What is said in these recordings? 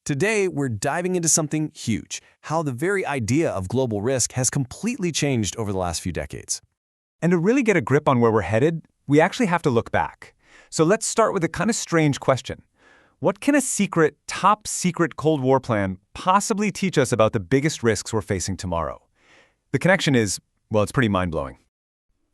Today, we're diving into something huge, how the very idea of global risk has completely changed over the last few decades. And to really get a grip on where we're headed, we actually have to look back. So let's start with a kind of strange question. What can a secret, top-secret Cold War plan possibly teach us about the biggest risks we're facing tomorrow? The connection is, well, it's pretty mind-blowing.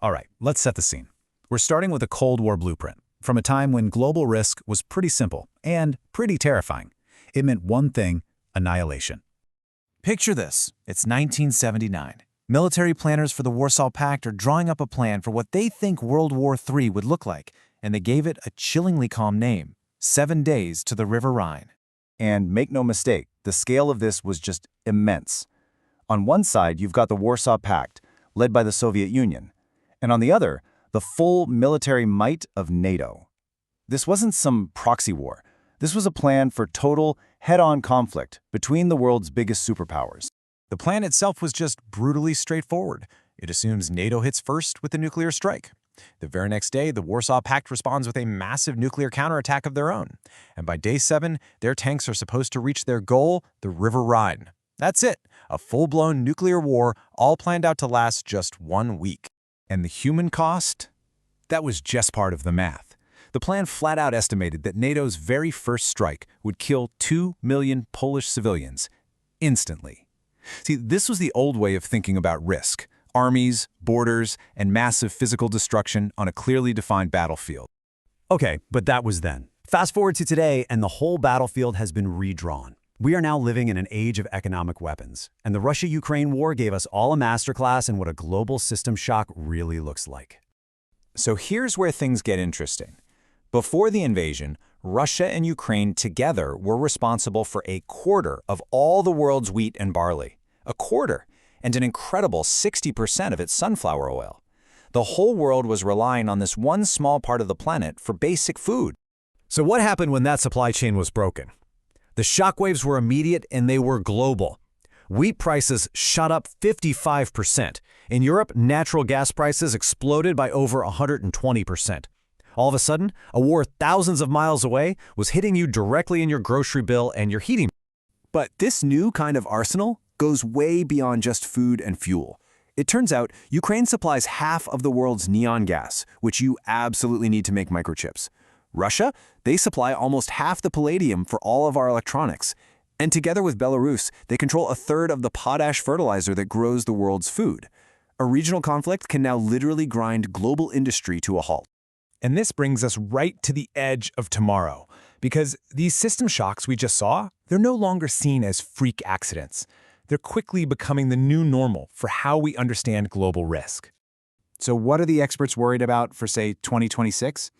All right, let's set the scene. We're starting with a Cold War blueprint, from a time when global risk was pretty simple and pretty terrifying. It meant one thing: annihilation. Picture this. It's 1979. Military planners for the Warsaw Pact are drawing up a plan for what they think World War III would look like, and they gave it a chillingly calm name: 7 days to the River Rhine. And make no mistake, the scale of this was just immense. On one side, you've got the Warsaw Pact, led by the Soviet Union, and on the other, the full military might of NATO. This wasn't some proxy war. This was a plan for total, head-on conflict between the world's biggest superpowers. The plan itself was just brutally straightforward. It assumes NATO hits first with a nuclear strike. The very next day, the Warsaw Pact responds with a massive nuclear counterattack of their own. And by day 7, their tanks are supposed to reach their goal, the River Rhine. That's it, a full-blown nuclear war, all planned out to last just 1 week. And the human cost? That was just part of the math. The plan flat-out estimated that NATO's very first strike would kill 2 million Polish civilians instantly. See, this was the old way of thinking about risk: armies, borders, and massive physical destruction on a clearly defined battlefield. Okay, but that was then. Fast forward to today, and the whole battlefield has been redrawn. We are now living in an age of economic weapons, and the Russia-Ukraine war gave us all a masterclass in what a global system shock really looks like. So here's where things get interesting. Before the invasion, Russia and Ukraine together were responsible for a quarter of all the world's wheat and barley. A quarter, and an incredible 60% of its sunflower oil. The whole world was relying on this one small part of the planet for basic food. So what happened when that supply chain was broken? The shockwaves were immediate and they were global. Wheat prices shot up 55%. In Europe, natural gas prices exploded by over 120%. All of a sudden, a war thousands of miles away was hitting you directly in your grocery bill and your heating. But this new kind of arsenal goes way beyond just food and fuel. It turns out Ukraine supplies half of the world's neon gas, which you absolutely need to make microchips. Russia, they supply almost half the palladium for all of our electronics. And together with Belarus, they control a third of the potash fertilizer that grows the world's food. A regional conflict can now literally grind global industry to a halt. And this brings us right to the edge of tomorrow, because these system shocks we just saw, they're no longer seen as freak accidents. They're quickly becoming the new normal for how we understand global risk. So what are the experts worried about for, say, 2026?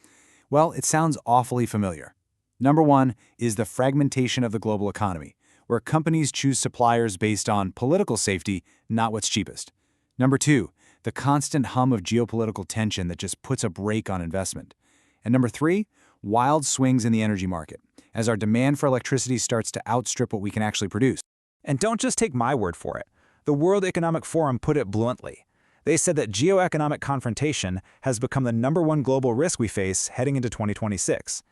Well, it sounds awfully familiar. Number one is the fragmentation of the global economy, where companies choose suppliers based on political safety, not what's cheapest. Number two, the constant hum of geopolitical tension that just puts a brake on investment. And number three, wild swings in the energy market, as our demand for electricity starts to outstrip what we can actually produce. And don't just take my word for it. The World Economic Forum put it bluntly. They said that geoeconomic confrontation has become the #1 global risk we face heading into 2026.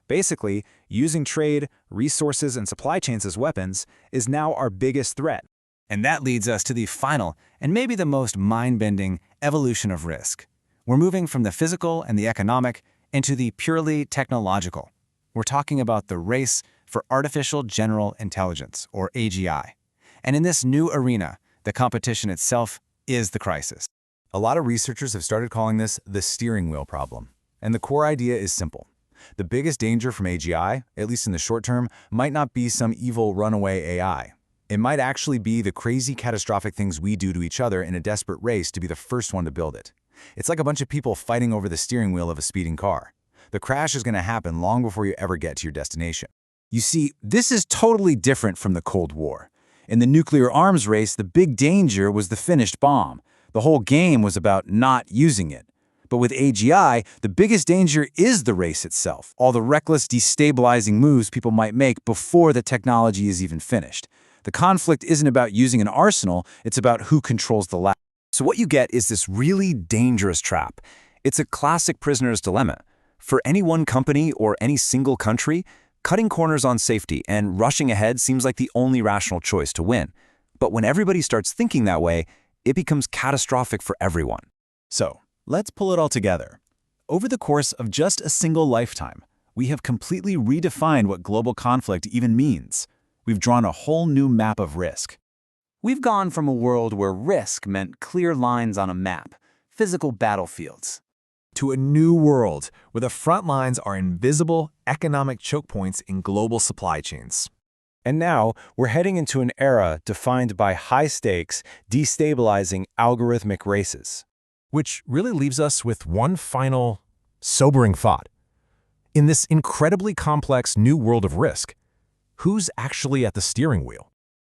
Basically, using trade, resources, and supply chains as weapons is now our biggest threat. And that leads us to the final, and maybe the most mind-bending, evolution of risk. We're moving from the physical and the economic into the purely technological. We're talking about the race for artificial general intelligence, or AGI. And in this new arena, the competition itself is the crisis. A lot of researchers have started calling this the steering wheel problem. And the core idea is simple. The biggest danger from AGI, at least in the short term, might not be some evil runaway AI. It might actually be the crazy, catastrophic things we do to each other in a desperate race to be the first one to build it. It's like a bunch of people fighting over the steering wheel of a speeding car. The crash is going to happen long before you ever get to your destination. You see, this is totally different from the Cold War. In the nuclear arms race, the big danger was the finished bomb. The whole game was about not using it. But with AGI, the biggest danger is the race itself, all the reckless, destabilizing moves people might make before the technology is even finished. The conflict isn't about using an arsenal, it's about who controls the lab. So what you get is this really dangerous trap. It's a classic prisoner's dilemma. For any one company or any single country, Cutting corners on safety and rushing ahead seems like the only rational choice to win. But when everybody starts thinking that way, it becomes catastrophic for everyone. So, let's pull it all together. Over the course of just a single lifetime, we have completely redefined what global conflict even means. We've drawn a whole new map of risk. We've gone from a world where risk meant clear lines on a map, physical battlefields, to a new world where the front lines are invisible economic choke points in global supply chains. And now, we're heading into an era defined by high-stakes, destabilizing algorithmic races. Which really leaves us with one final, sobering thought. In this incredibly complex new world of risk, who's actually at the steering wheel?